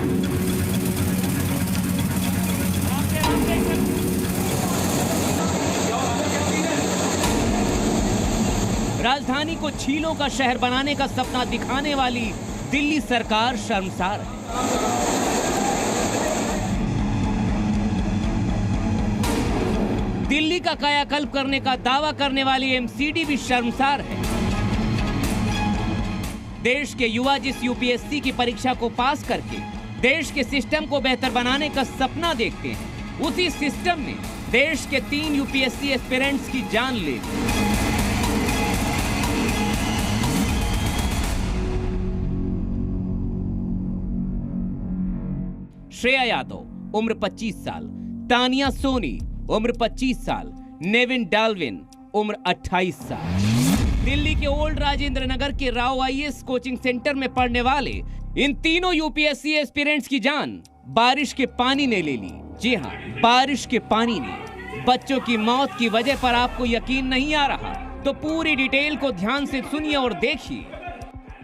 राजधानी को झीलों का शहर बनाने का सपना दिखाने वाली दिल्ली सरकार शर्मसार है। दिल्ली का कायाकल्प करने का दावा करने वाली एमसीडी भी शर्मसार है। देश के युवा जिस यूपीएससी की परीक्षा को पास करके देश के सिस्टम को बेहतर बनाने का सपना देखते हैं, उसी सिस्टम ने देश के 3 यूपीएससी एस्पिरेंट्स की जान ले ली। श्रेया यादव उम्र 25 साल, तानिया सोनी उम्र 25 साल, नेविन डाल्विन उम्र 28 साल। दिल्ली के ओल्ड राजेंद्र नगर के राव आईएएस कोचिंग सेंटर में पढ़ने वाले इन तीनों यूपीएससी एस्पिरेंट्स की जान बारिश के पानी ने ले ली। जी हां, बारिश के पानी ने। बच्चों की मौत की वजह पर आपको यकीन नहीं आ रहा तो पूरी डिटेल को ध्यान से सुनिए और देखिए।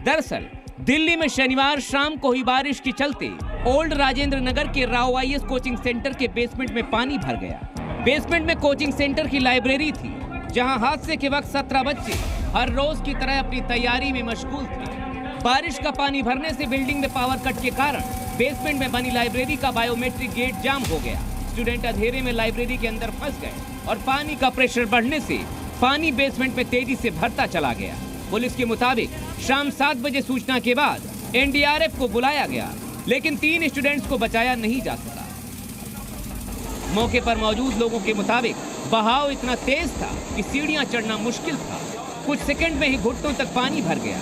दरअसल दिल्ली में शनिवार शाम को हुई बारिश के चलते ओल्ड राजेंद्र नगर के राव आईएएस कोचिंग सेंटर के बेसमेंट में पानी भर गया। बेसमेंट में कोचिंग सेंटर की लाइब्रेरी थी, जहां हादसे के वक्त 17 बच्चे हर रोज की तरह अपनी तैयारी में मशगूल थे। बारिश का पानी भरने से बिल्डिंग में पावर कट के कारण बेसमेंट में बनी लाइब्रेरी का बायोमेट्रिक गेट जाम हो गया। स्टूडेंट अंधेरे में लाइब्रेरी के अंदर फंस गए और पानी का प्रेशर बढ़ने से पानी बेसमेंट में तेजी से भरता चला गया। पुलिस के मुताबिक शाम 7 बजे सूचना के बाद एनडीआरएफ को बुलाया गया, लेकिन 3 स्टूडेंट्स को बचाया नहीं जा सका। मौके पर मौजूद लोगों के मुताबिक बहाव इतना तेज था कि सीढ़ियां चढ़ना मुश्किल था। कुछ सेकंड में ही घुटनों तक पानी भर गया।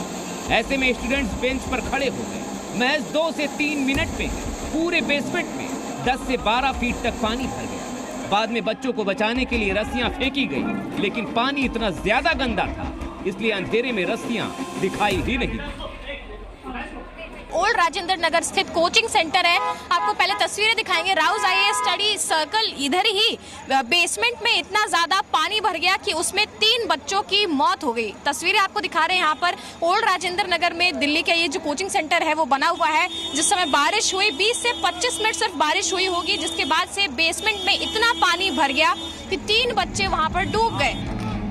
ऐसे में स्टूडेंट्स बेंच पर खड़े हो गए। महज 2 से 3 मिनट में पूरे बेसमेंट में 10 से 12 फीट तक पानी भर गया। बाद में बच्चों को बचाने के लिए रस्सियां फेंकी गई, लेकिन पानी इतना ज्यादा गंदा था इसलिए अंधेरे में रस्सियां दिखाई ही नहीं दी। ओल्ड राजेंद्र नगर स्थित कोचिंग सेंटर है। आपको पहले तस्वीरें दिखाएंगे। राउज आईएएस स्टडी सर्कल इधर ही बेसमेंट में इतना ज्यादा पानी भर गया कि उसमें 3 बच्चों की मौत हो गई। तस्वीरें आपको दिखा रहे हैं यहाँ पर ओल्ड राजेंद्र नगर में दिल्ली का ये जो कोचिंग सेंटर है वो बना हुआ है। जिस समय बारिश हुई 20 से 25 मिनट सिर्फ बारिश हुई होगी, जिसके बाद से बेसमेंट में इतना पानी भर गया कि 3 बच्चे वहाँ पर डूब गए।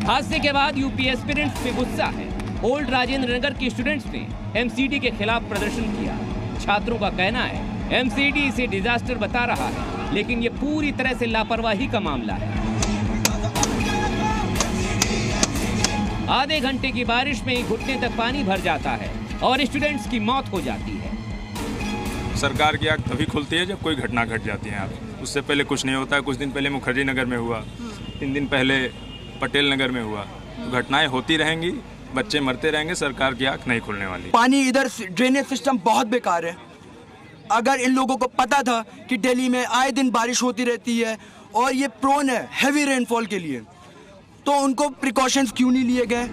हादसे के बाद यूपी एस्पिरेंट्स में गुस्सा है। ओल्ड राजेंद्र नगर के स्टूडेंट्स ने एमसीडी के खिलाफ प्रदर्शन किया। छात्रों का कहना है एमसीडी इसे डिजास्टर बता रहा है, लेकिन ये पूरी तरह से लापरवाही का मामला है। आधे घंटे की बारिश में ही घुटने तक पानी भर जाता है और स्टूडेंट्स की मौत हो जाती है। सरकार की आंख तभी खुलती है जब कोई घटना घट जाती है। उससे पहले कुछ नहीं होता है। कुछ दिन पहले मुखर्जी नगर में हुआ, 3 दिन पहले पटेल नगर में हुआ। तो घटनाएं होती रहेंगी, बच्चे मरते रहेंगे, सरकार की आंख नहीं खुलने वाली। पानी इधर ड्रेनेज सिस्टम बहुत बेकार है। अगर इन लोगों को पता था कि दिल्ली में आए दिन बारिश होती रहती है और ये प्रोन है हैवी रेनफॉल के लिए, तो उनको प्रिकॉशंस क्यों नहीं लिए गए?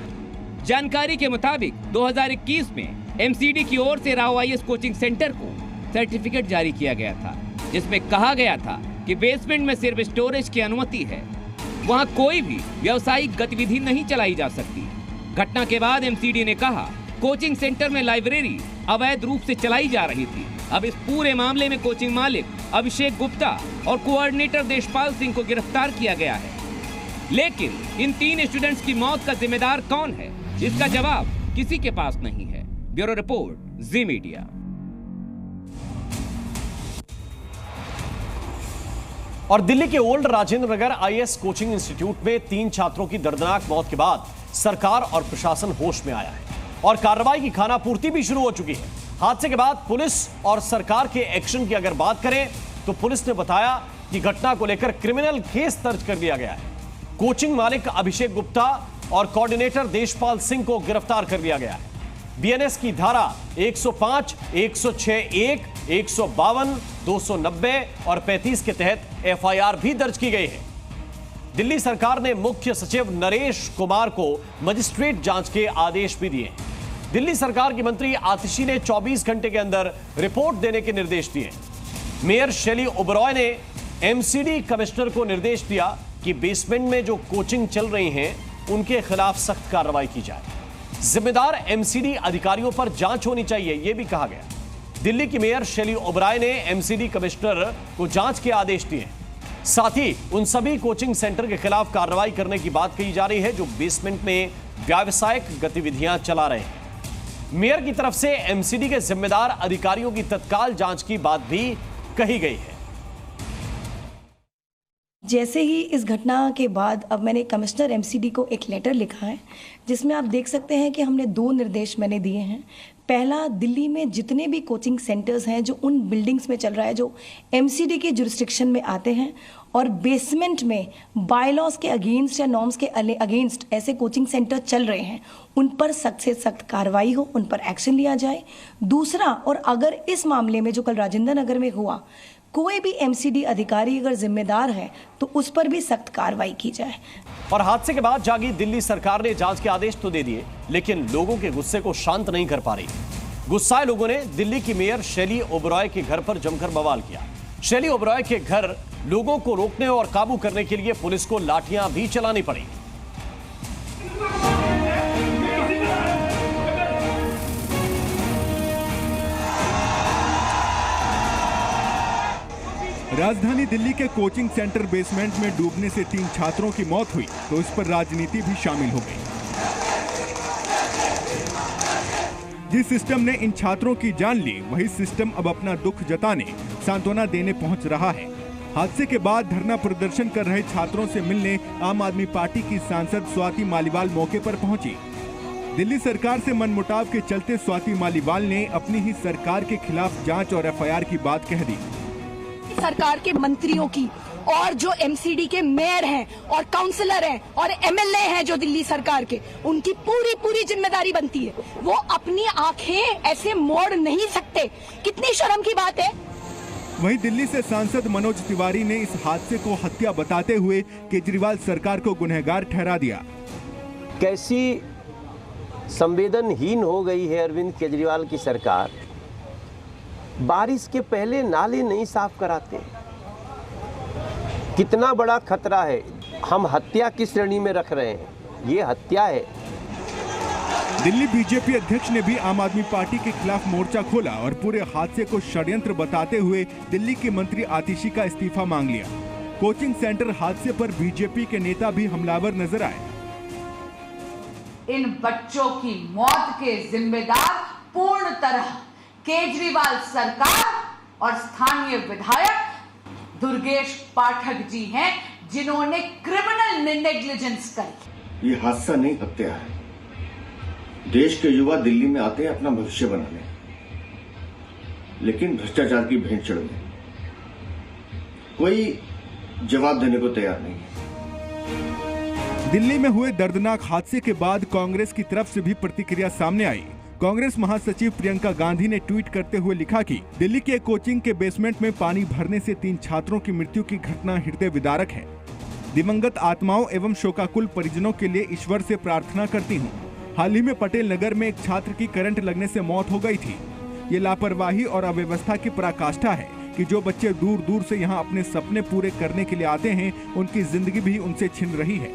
जानकारी के मुताबिक 2021 में एमसीडी की ओर से राव आईएएस कोचिंग सेंटर को सर्टिफिकेट जारी किया गया था, जिसमें कहा गया था कि बेसमेंट में सिर्फ स्टोरेज की अनुमति है, वहां कोई भी व्यावसायिक गतिविधि नहीं चलाई जा सकती। घटना के बाद एमसीडी ने कहा कोचिंग सेंटर में लाइब्रेरी अवैध रूप से चलाई जा रही थी। अब इस पूरे मामले में कोचिंग मालिक अभिषेक गुप्ता और कोऑर्डिनेटर देशपाल सिंह को गिरफ्तार किया गया है। लेकिन इन 3 स्टूडेंट्स की मौत का जिम्मेदार कौन है, इसका जवाब किसी के पास नहीं है। ब्यूरो रिपोर्ट, जी मीडिया। और दिल्ली के old Rajendra Nagar IAS coaching institute में 3 छात्रों की दर्दनाक मौत के बाद सरकार और प्रशासन होश में आया है और कार्रवाई की खानापूर्ति भी शुरू हो चुकी है। हादसे के बाद पुलिस और सरकार के एक्शन की अगर बात करें तो पुलिस ने बताया कि घटना को लेकर क्रिमिनल केस दर्ज कर लिया गया है। कोचिंग मालिक अभिषेक गुप्ता और कोऑर्डिनेटर देशपाल सिंह को गिरफ्तार कर लिया गया है। बीएनएस की धारा 105, 106(1), 152, 290 और 35 के तहत एफआईआर भी दर्ज की गई है। दिल्ली सरकार ने मुख्य सचिव नरेश कुमार को मजिस्ट्रेट जांच के आदेश भी दिए। दिल्ली सरकार की मंत्री आतिशी ने 24 घंटे के अंदर रिपोर्ट देने के निर्देश दिए। मेयर शैली ओबरॉय ने एमसीडी कमिश्नर को निर्देश दिया कि बेसमेंट में जो कोचिंग चल रही हैं उनके खिलाफ सख्त कार्रवाई की जाए। जिम्मेदार एमसीडी अधिकारियों पर जांच होनी चाहिए, यह भी कहा गया। दिल्ली की मेयर शैली ओबरॉय ने एमसीडी कमिश्नर को जांच के आदेश दिए। साथ ही उन सभी कोचिंग सेंटर के खिलाफ कार्रवाई करने की बात कही जा रही है जो बेसमेंट में व्यावसायिक गतिविधियां चला रहे हैं। मेयर की तरफ से एमसीडी के जिम्मेदार अधिकारियों की तत्काल जांच की बात भी कही गई है। जैसे ही इस घटना के बाद अब मैंने कमिश्नर एमसीडी को एक लेटर लिखा है जिसमें आप देख सकते हैं कि हमने 2 निर्देश मैंने दिए हैं। पहला, दिल्ली में जितने भी कोचिंग सेंटर्स हैं जो उन बिल्डिंग्स में चल रहा है जो एमसीडी के जुरिस्डिक्शन में आते हैं और बेसमेंट में बायलॉज के अगेंस्ट या नॉर्म्स के अगेंस्ट ऐसे कोचिंग सेंटर चल रहे हैं, उन पर सख्त से सख्त कार्रवाई हो, उन पर एक्शन लिया जाए। दूसरा, और अगर इस मामले में जो कल राजेंद्र नगर में हुआ कोई भी एमसीडी अधिकारी अगर जिम्मेदार है तो उस पर भी सख्त कार्रवाई की जाए। और हादसे के बाद जागी दिल्ली सरकार ने जांच के आदेश तो दे दिए, लेकिन लोगों के गुस्से को शांत नहीं कर पा रही। गुस्साए लोगों ने दिल्ली की मेयर शैली ओबरॉय के घर पर जमकर बवाल किया। शैली ओबरॉय के घर लोगों को रोकने और काबू करने के लिए पुलिस को लाठियां भी चलानी पड़ी। राजधानी दिल्ली के कोचिंग सेंटर बेसमेंट में डूबने से 3 छात्रों की मौत हुई तो इस पर राजनीति भी शामिल हो गई। जिस सिस्टम ने इन छात्रों की जान ली, वही सिस्टम अब अपना दुख जताने, सांत्वना देने पहुंच रहा है। हादसे के बाद धरना प्रदर्शन कर रहे छात्रों से मिलने आम आदमी पार्टी की सांसद स्वाति मालीवाल मौके पर पहुंची। दिल्ली सरकार से मनमुटाव के चलते स्वाति मालीवाल ने अपनी ही सरकार के खिलाफ जांच और एफआईआर की बात कह दी। सरकार के मंत्रियों की और जो एमसीडी के मेयर हैं और काउंसलर हैं और एमएलए हैं जो दिल्ली सरकार के, उनकी पूरी जिम्मेदारी बनती है। वो अपनी आंखें ऐसे मोड़ नहीं सकते। कितनी शर्म की बात है। वहीं दिल्ली से सांसद मनोज तिवारी ने इस हादसे को हत्या बताते हुए केजरीवाल सरकार को गुनहगार ठहरा दिया। कैसी संवेदनहीन हो गई है अरविंद केजरीवाल की सरकार। बारिश के पहले नाले नहीं साफ कराते। कितना बड़ा खतरा है। हम हत्या की श्रेणी में रख रहे हैं, ये हत्या है। दिल्ली बीजेपी अध्यक्ष ने भी आम आदमी पार्टी के खिलाफ मोर्चा खोला और पूरे हादसे को षड्यंत्र बताते हुए दिल्ली की मंत्री आतिशी का इस्तीफा मांग लिया। कोचिंग सेंटर हादसे पर बीजेपी के नेता भी हमलावर नजर आए। इन बच्चों की मौत के जिम्मेदार पूर्ण तरह केजरीवाल सरकार और स्थानीय विधायक दुर्गेश पाठक जी हैं, जिन्होंने क्रिमिनल नेग्लिजेंस करी। ये हादसा नहीं, हत्या है। देश के युवा दिल्ली में आते हैं अपना भविष्य बनाने, लेकिन भ्रष्टाचार की भेंट चढ़ गए। कोई जवाब देने को तैयार नहीं है। दिल्ली में हुए दर्दनाक हादसे के बाद कांग्रेस की तरफ से भी प्रतिक्रिया सामने आई। कांग्रेस महासचिव प्रियंका गांधी ने ट्वीट करते हुए लिखा कि दिल्ली के कोचिंग के बेसमेंट में पानी भरने से 3 छात्रों की मृत्यु की घटना हृदय विदारक है। दिवंगत आत्माओं एवं शोकाकुल परिजनों के लिए ईश्वर से प्रार्थना करती हूँ। हाल ही में पटेल नगर में एक छात्र की करंट लगने से मौत हो गई थी। ये लापरवाही और अव्यवस्था की पराकाष्ठा है कि जो बच्चे दूर दूर से यहाँ अपने सपने पूरे करने के लिए आते हैं, उनकी जिंदगी भी उनसे छिन रही है।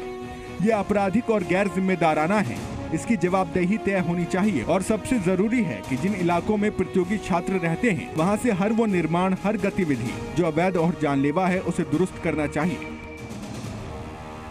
ये आपराधिक और गैर जिम्मेदाराना है। इसकी जवाबदेही तय होनी चाहिए और सबसे जरूरी है कि जिन इलाकों में प्रतियोगी छात्र रहते हैं, वहाँ से हर वो निर्माण, हर गतिविधि जो अवैध और जानलेवा है, उसे दुरुस्त करना चाहिए।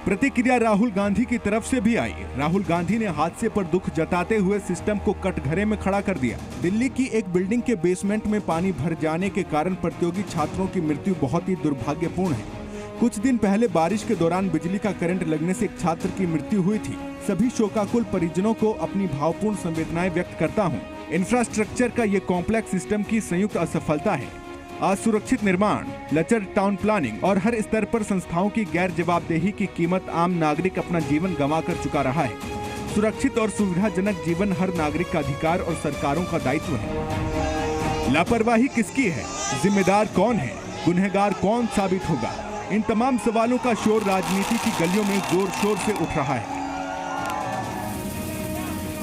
प्रतिक्रिया राहुल गांधी की तरफ से भी आई। राहुल गांधी ने हादसे पर दुख जताते हुए सिस्टम को कटघरे में खड़ा कर दिया। दिल्ली की एक बिल्डिंग के बेसमेंट में पानी भर जाने के कारण प्रतियोगी छात्रों की मृत्यु बहुत ही दुर्भाग्यपूर्ण है। कुछ दिन पहले बारिश के दौरान बिजली का करंट लगने से एक छात्र की मृत्यु हुई थी। सभी शोकाकुल परिजनों को अपनी भावपूर्ण संवेदनाएं व्यक्त करता हूं। इंफ्रास्ट्रक्चर का ये कॉम्प्लेक्स सिस्टम की संयुक्त असफलता है। असुरक्षित निर्माण, लचर टाउन प्लानिंग और हर स्तर पर संस्थाओं की गैर जवाबदेही की कीमत आम नागरिक अपना जीवन गंवा कर चुका रहा है। सुरक्षित और सुविधाजनक जीवन हर नागरिक का अधिकार और सरकारों का दायित्व है। लापरवाही किसकी है? जिम्मेदार कौन है? गुनहगार कौन साबित होगा? इन तमाम सवालों का शोर राजनीति की गलियों में जोर शोर से उठ रहा है।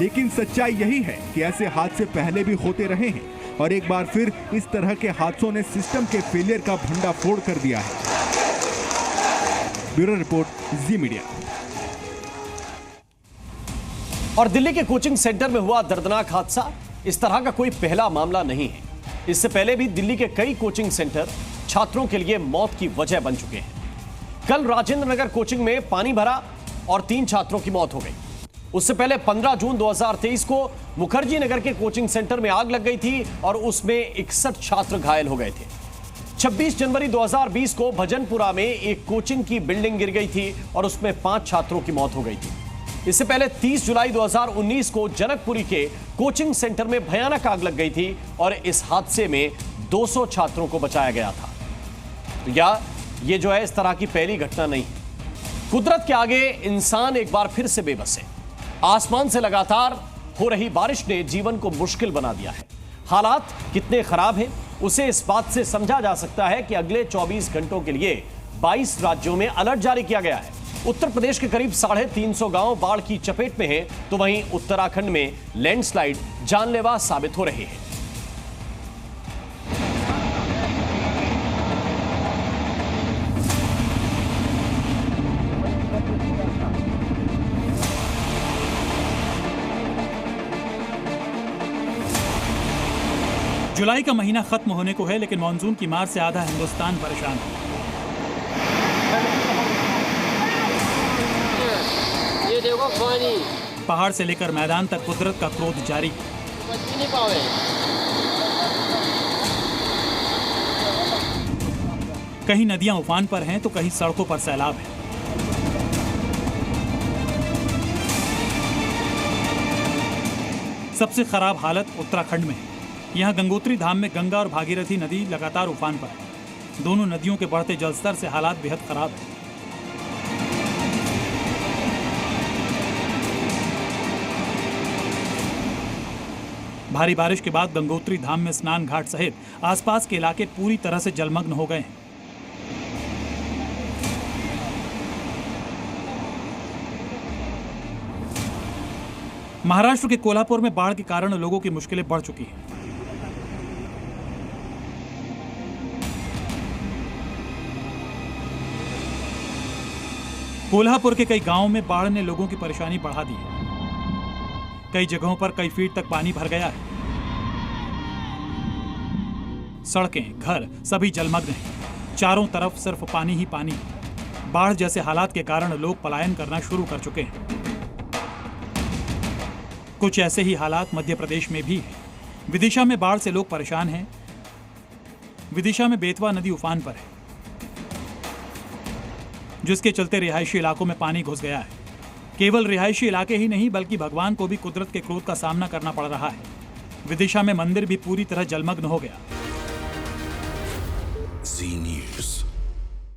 लेकिन सच्चाई यही है कि ऐसे हादसे पहले भी होते रहे हैं और एक बार फिर इस तरह के हादसों ने सिस्टम के फेलियर का भंडाफोड़ कर दिया है। ब्यूरो रिपोर्ट, जी मीडिया। और दिल्ली के कोचिंग सेंटर में हुआ दर्दनाक हादसा इस तरह का कोई पहला मामला नहीं है। इससे पहले भी दिल्ली के कई कोचिंग सेंटर छात्रों के लिए मौत की वजह बन चुके हैं। कल राजेंद्र नगर कोचिंग में पानी भरा और 3 छात्रों की मौत हो गई। उससे पहले 15 जून 2023 को मुखर्जी नगर के कोचिंग सेंटर में आग लग गई थी और उसमें 61 छात्र घायल हो गए थे। 26 जनवरी 2020 को भजनपुरा में एक कोचिंग की बिल्डिंग गिर गई थी और उसमें 5 छात्रों की मौत हो गई थी। इससे पहले 30 जुलाई 2019 को जनकपुरी के कोचिंग सेंटर में भयानक आग लग गई थी और इस हादसे में 200 छात्रों को बचाया गया था। या ये जो है इस तरह की पहली घटना नहीं है। कुदरत के आगे इंसान एक बार फिर से बेबस है। आसमान से लगातार हो रही बारिश ने जीवन को मुश्किल बना दिया है। हालात कितने खराब हैं उसे इस बात से समझा जा सकता है कि अगले 24 घंटों के लिए 22 राज्यों में अलर्ट जारी किया गया है। उत्तर प्रदेश के करीब 350 गांव बाढ़ की चपेट में हैं, तो वहीं उत्तराखंड में लैंडस्लाइड जानलेवा साबित हो रहे हैं। जुलाई का महीना खत्म होने को है, लेकिन मानसून की मार से आधा हिंदुस्तान परेशान है। ये देखो पानी, पहाड़ से लेकर मैदान तक कुदरत का क्रोध जारी। नहीं पावे। कहीं नदियां उफान पर हैं तो कहीं सड़कों पर सैलाब है। सबसे खराब हालत उत्तराखंड में है। यहाँ गंगोत्री धाम में गंगा और भागीरथी नदी लगातार उफान पर है। दोनों नदियों के बढ़ते जलस्तर से हालात बेहद खराब है। भारी बारिश के बाद गंगोत्री धाम में स्नान घाट सहित आसपास के इलाके पूरी तरह से जलमग्न हो गए हैं। महाराष्ट्र के कोल्हापुर में बाढ़ के कारण लोगों की मुश्किलें बढ़ चुकी हैं। कोल्हापुर के कई गांवों में बाढ़ ने लोगों की परेशानी बढ़ा दी है। कई जगहों पर कई फीट तक पानी भर गया है। सड़कें, घर सभी जलमग्न हैं। चारों तरफ सिर्फ पानी ही पानी। बाढ़ जैसे हालात के कारण लोग पलायन करना शुरू कर चुके हैं। कुछ ऐसे ही हालात मध्य प्रदेश में भी हैं। विदिशा में बाढ़ से लोग परेशान हैं। विदिशा में बेतवा नदी उफान पर है, जिसके चलते रिहायशी इलाकों में पानी घुस गया है। केवल रिहायशी इलाके ही नहीं बल्कि भगवान को भी कुदरत के क्रोध का सामना करना पड़ रहा है। विदिशा में मंदिर भी पूरी तरह जलमग्न हो गया।